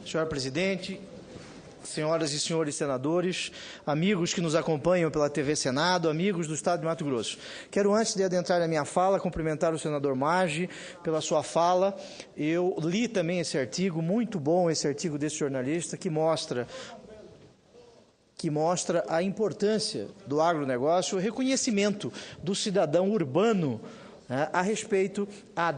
Senhor presidente, senhoras e senhores senadores, amigos que nos acompanham pela TV Senado, amigos do Estado de Mato Grosso. Quero, antes de adentrar na minha fala, cumprimentar o senador Maggi pela sua fala. Eu li também esse artigo, muito bom esse artigo desse jornalista, que mostra a importância do agronegócio, o reconhecimento do cidadão urbano a respeito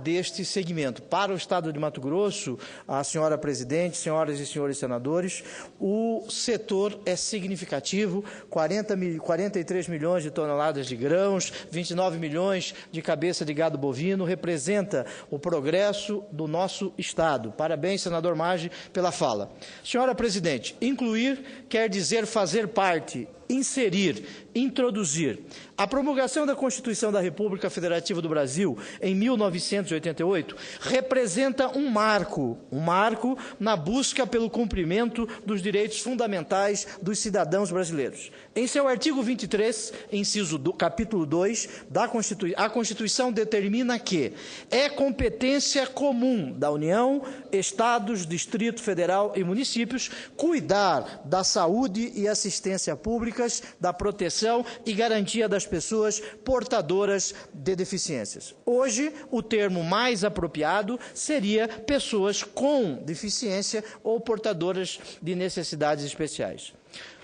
deste segmento. Para o Estado de Mato Grosso, a senhora presidente, senhoras e senhores senadores, o setor é significativo, 43 milhões de toneladas de grãos, 29 milhões de cabeça de gado bovino, representa o progresso do nosso Estado. Parabéns, senador Maggi, pela fala. Senhora presidente, incluir quer dizer fazer parte, inserir, introduzir. A promulgação da Constituição da República Federativa do Brasil, em 1988, representa um marco na busca pelo cumprimento dos direitos fundamentais dos cidadãos brasileiros. Em seu artigo 23, inciso do capítulo 2, a Constituição determina que é competência comum da União, Estados, Distrito Federal e municípios cuidar da saúde e assistência públicas, da proteção e garantia das pessoas portadoras de deficiências. Hoje, o termo mais apropriado seria pessoas com deficiência ou portadoras de necessidades especiais.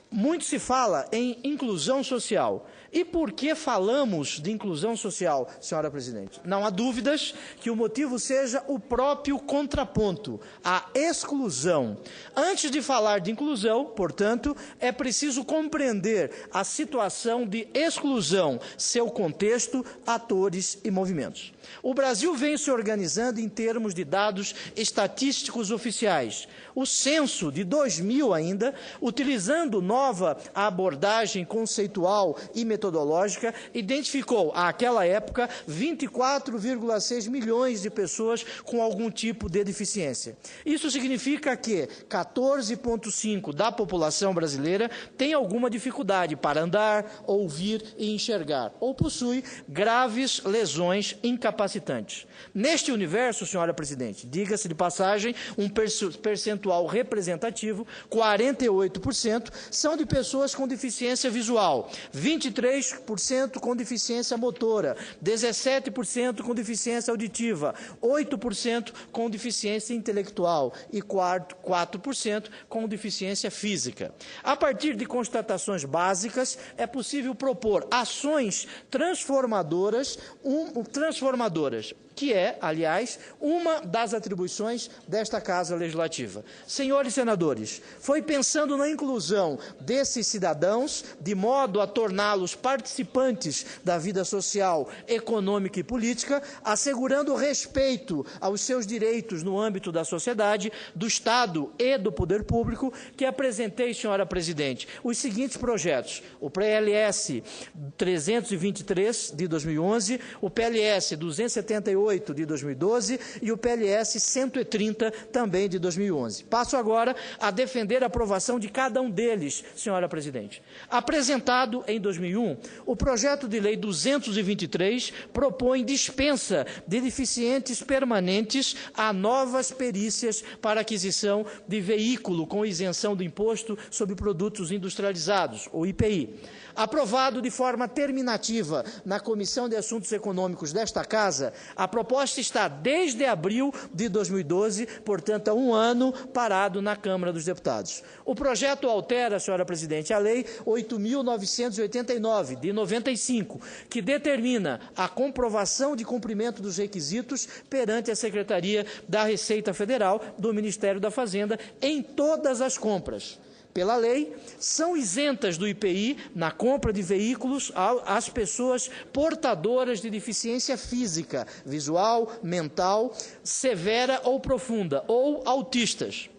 Muito se fala em inclusão social. E por que falamos de inclusão social, senhora presidente? Não há dúvidas que o motivo seja o próprio contraponto, a exclusão. Antes de falar de inclusão, portanto, é preciso compreender a situação de exclusão, seu contexto, atores e movimentos. O Brasil vem se organizando em termos de dados estatísticos oficiais. O censo de 2000 ainda, utilizando nova abordagem conceitual e metodológica, identificou, àquela época, 24,6 milhões de pessoas com algum tipo de deficiência. Isso significa que 14,5% da população brasileira tem alguma dificuldade para andar, ouvir e enxergar, ou possui graves lesões incapacitantes. Neste universo, senhora presidente, diga-se de passagem, um percentual representativo, 48%, são de pessoas com deficiência visual, 23% com deficiência motora, 17% com deficiência auditiva, 8% com deficiência intelectual e 4% com deficiência física. A partir de constatações básicas, é possível propor ações transformadoras, que é, aliás, uma das atribuições desta Casa Legislativa. Senhores senadores, foi pensando na inclusão desses cidadãos, de modo a torná-los participantes da vida social, econômica e política, assegurando o respeito aos seus direitos no âmbito da sociedade, do Estado e do poder público, que apresentei, senhora presidente, os seguintes projetos: o PLS 323 de 2011, o PLS 278 de 2012 e o PLS 130 também de 2011. Passo agora a defender a aprovação de cada um deles, senhora presidente. Apresentado em 2001, o projeto de lei 223 propõe dispensa de deficientes permanentes a novas perícias para aquisição de veículo com isenção do Imposto sobre Produtos Industrializados, ou IPI. Aprovado de forma terminativa na Comissão de Assuntos Econômicos desta Casa, a proposta está desde abril de 2012, portanto, há um ano, parado na Câmara dos Deputados. O projeto altera, senhora presidente, a Lei 8.989, de 95, que determina a comprovação de cumprimento dos requisitos perante a Secretaria da Receita Federal do Ministério da Fazenda em todas as compras. Pela lei, são isentas do IPI na compra de veículos as pessoas portadoras de deficiência física, visual, mental, severa ou profunda, ou autistas.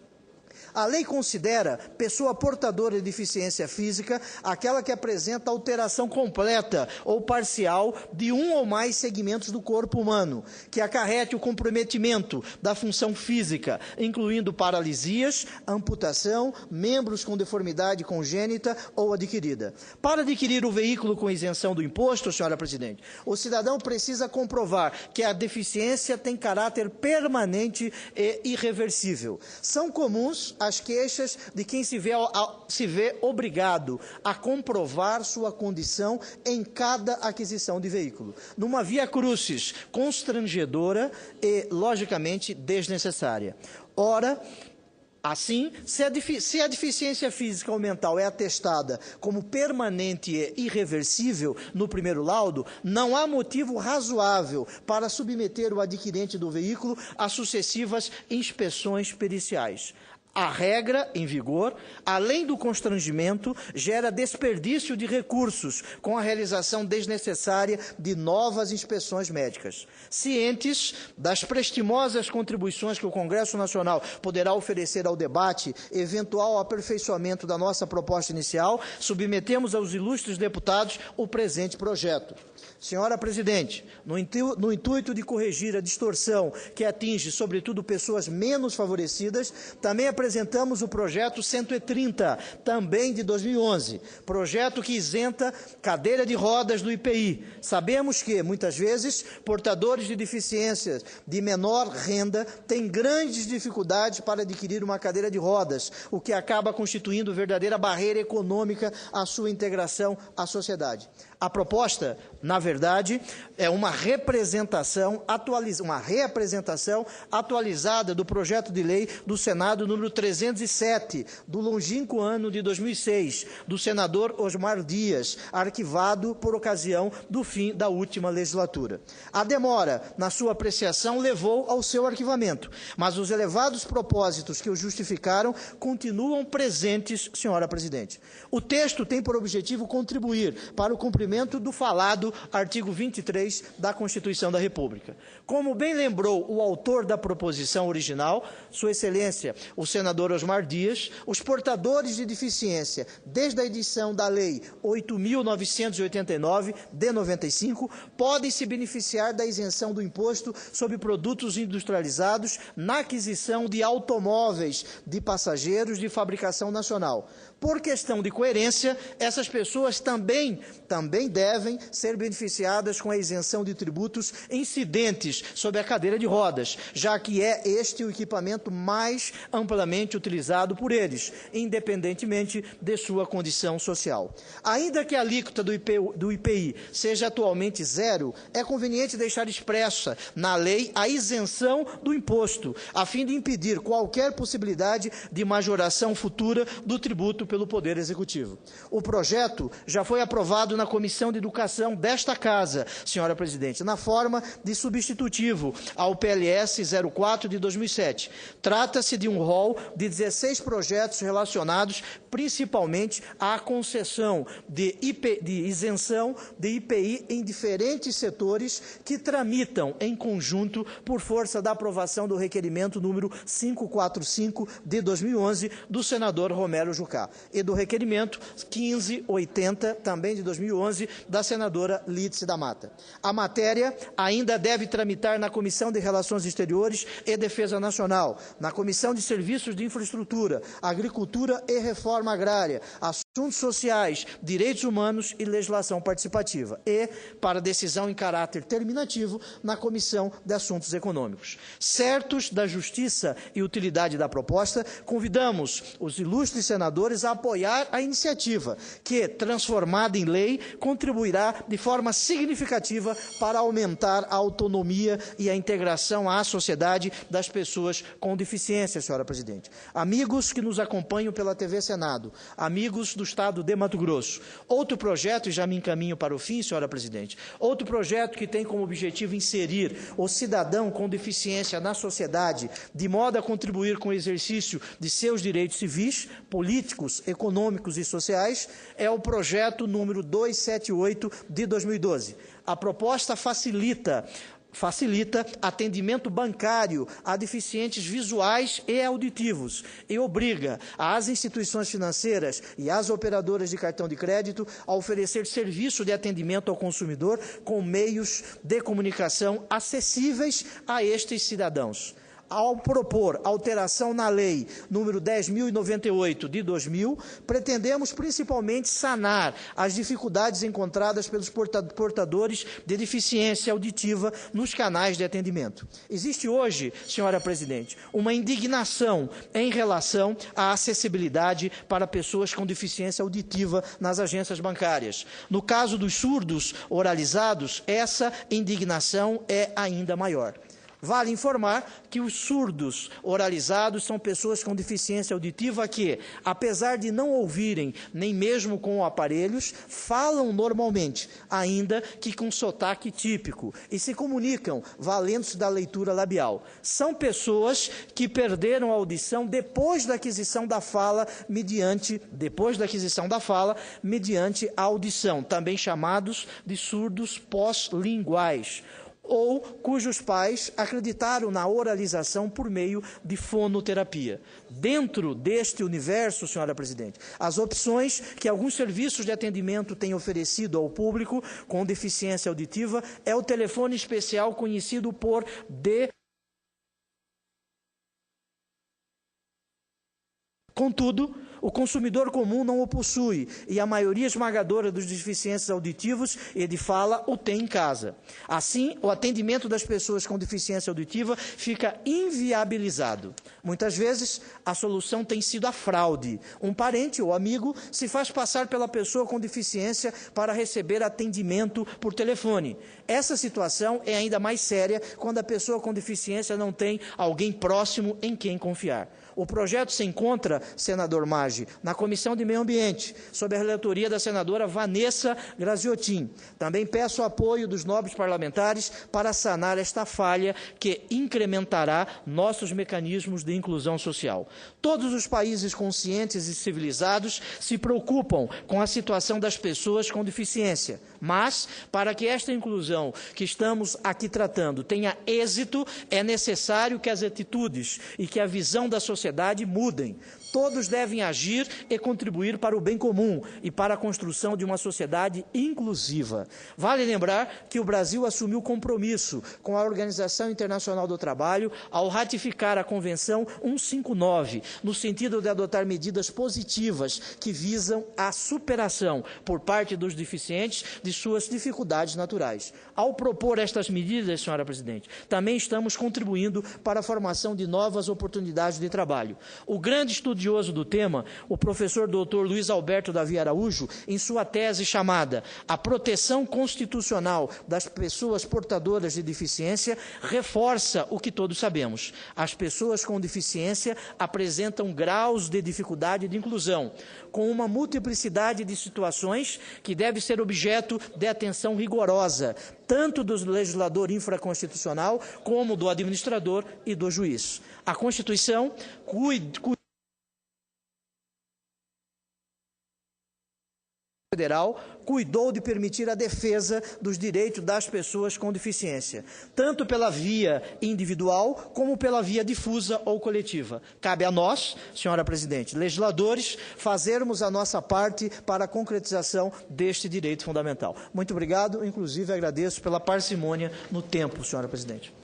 A lei considera pessoa portadora de deficiência física aquela que apresenta alteração completa ou parcial de um ou mais segmentos do corpo humano, que acarrete o comprometimento da função física, incluindo paralisias, amputação, membros com deformidade congênita ou adquirida. Para adquirir o veículo com isenção do imposto, senhora presidente, o cidadão precisa comprovar que a deficiência tem caráter permanente e irreversível. São comuns as queixas de quem se vê obrigado a comprovar sua condição em cada aquisição de veículo, numa via crucis constrangedora e, logicamente, desnecessária. Ora, assim, se a deficiência física ou mental é atestada como permanente e irreversível no primeiro laudo, não há motivo razoável para submeter o adquirente do veículo a sucessivas inspeções periciais. A regra em vigor, além do constrangimento, gera desperdício de recursos com a realização desnecessária de novas inspeções médicas. Cientes das prestimosas contribuições que o Congresso Nacional poderá oferecer ao debate, eventual aperfeiçoamento da nossa proposta inicial, submetemos aos ilustres deputados o presente projeto. Senhora presidente, no intuito de corrigir a distorção que atinge, sobretudo, pessoas menos favorecidas, também apresentamos o projeto 130, também de 2011, projeto que isenta cadeira de rodas do IPI. Sabemos que, muitas vezes, portadores de deficiências de menor renda têm grandes dificuldades para adquirir uma cadeira de rodas, o que acaba constituindo verdadeira barreira econômica à sua integração à sociedade. A proposta, na verdade, é uma reapresentação atualizada do projeto de lei do Senado número 307, do longínquo ano de 2006, do senador Osmar Dias, arquivado por ocasião do fim da última legislatura. A demora na sua apreciação levou ao seu arquivamento, mas os elevados propósitos que o justificaram continuam presentes, senhora presidente. O texto tem por objetivo contribuir para o cumprimento do falado artigo 23 da Constituição da República. Como bem lembrou o autor da proposição original, Sua Excelência, o senador Osmar Dias, os portadores de deficiência, desde a edição da Lei 8.989, de 95, podem se beneficiar da isenção do imposto sobre produtos industrializados na aquisição de automóveis de passageiros de fabricação nacional. Por questão de coerência, essas pessoas também devem ser beneficiadas com a isenção de tributos incidentes sobre a cadeira de rodas, já que é este o equipamento mais amplamente utilizado por eles, independentemente de sua condição social. Ainda que a alíquota do IPI seja atualmente zero, é conveniente deixar expressa na lei a isenção do imposto, a fim de impedir qualquer possibilidade de majoração futura do tributo pelo Poder Executivo. O projeto já foi aprovado na Comissão de Educação desta Casa, senhora presidente, na forma de substitutivo ao PLS 04 de 2007. Trata-se de um rol de 16 projetos relacionados principalmente à concessão de isenção de IPI em diferentes setores que tramitam em conjunto por força da aprovação do requerimento número 545 de 2011 do senador Romero Jucá e do requerimento 1580, também de 2011, da senadora Lídice da Mata. A matéria ainda deve tramitar na Comissão de Relações Exteriores e Defesa Nacional, na Comissão de Serviços de Infraestrutura, Agricultura e Reforma Agrária, Assuntos Sociais, Direitos Humanos e Legislação Participativa e, para decisão em caráter terminativo, na Comissão de Assuntos Econômicos. Certos da justiça e utilidade da proposta, convidamos os ilustres senadores a apoiar a iniciativa, que, transformada em lei, contribuirá de forma significativa para aumentar a autonomia e a integração à sociedade das pessoas com deficiência, senhora presidente. Amigos que nos acompanham pela TV Senado, amigos do Estado de Mato Grosso, outro projeto, e já me encaminho para o fim, senhora presidente, outro projeto que tem como objetivo inserir o cidadão com deficiência na sociedade, de modo a contribuir com o exercício de seus direitos civis, políticos, econômicos e sociais, é o projeto número 278 de 2012. A proposta facilita facilita atendimento bancário a deficientes visuais e auditivos e obriga as instituições financeiras e as operadoras de cartão de crédito a oferecer serviço de atendimento ao consumidor com meios de comunicação acessíveis a estes cidadãos. Ao propor alteração na Lei número 10.098 de 2000, pretendemos principalmente sanar as dificuldades encontradas pelos portadores de deficiência auditiva nos canais de atendimento. Existe hoje, senhora presidente, uma indignação em relação à acessibilidade para pessoas com deficiência auditiva nas agências bancárias. No caso dos surdos oralizados, essa indignação é ainda maior. Vale informar que os surdos oralizados são pessoas com deficiência auditiva que, apesar de não ouvirem nem mesmo com aparelhos, falam normalmente, ainda que com sotaque típico, e se comunicam valendo-se da leitura labial. São pessoas que perderam a audição depois da aquisição da fala mediante a audição, também chamados de surdos pós-linguais, ou cujos pais acreditaram na oralização por meio de fonoterapia. Dentro deste universo, senhora presidente, as opções que alguns serviços de atendimento têm oferecido ao público com deficiência auditiva é o telefone especial conhecido por Contudo, o consumidor comum não o possui e a maioria esmagadora dos deficientes auditivos e de fala o tem em casa. Assim, o atendimento das pessoas com deficiência auditiva fica inviabilizado. Muitas vezes, a solução tem sido a fraude. Um parente ou amigo se faz passar pela pessoa com deficiência para receber atendimento por telefone. Essa situação é ainda mais séria quando a pessoa com deficiência não tem alguém próximo em quem confiar. O projeto se encontra, senador Maggi, na Comissão de Meio Ambiente, sob a relatoria da senadora Vanessa Graziotin. Também peço o apoio dos nobres parlamentares para sanar esta falha que incrementará nossos mecanismos de inclusão social. Todos os países conscientes e civilizados se preocupam com a situação das pessoas com deficiência, mas, para que esta inclusão que estamos aqui tratando tenha êxito, é necessário que as atitudes e que a visão da sociedade mudem. Todos devem agir e contribuir para o bem comum e para a construção de uma sociedade inclusiva. Vale lembrar que o Brasil assumiu compromisso com a Organização Internacional do Trabalho ao ratificar a Convenção 159, no sentido de adotar medidas positivas que visam a superação, por parte dos deficientes, de suas dificuldades naturais. Ao propor estas medidas, senhora presidente, também estamos contribuindo para a formação de novas oportunidades de trabalho. O grande estudioso do tema, o professor Dr. Luiz Alberto Davi Araújo, em sua tese chamada A Proteção Constitucional das Pessoas Portadoras de Deficiência, reforça o que todos sabemos. As pessoas com deficiência apresentam graus de dificuldade de inclusão, com uma multiplicidade de situações que deve ser objeto de atenção rigorosa, tanto do legislador infraconstitucional como do administrador e do juiz. A Constituição Federal cuidou de permitir a defesa dos direitos das pessoas com deficiência, tanto pela via individual como pela via difusa ou coletiva. Cabe a nós, senhora presidente, legisladores, fazermos a nossa parte para a concretização deste direito fundamental. Muito obrigado, inclusive agradeço pela parcimônia no tempo, senhora presidente.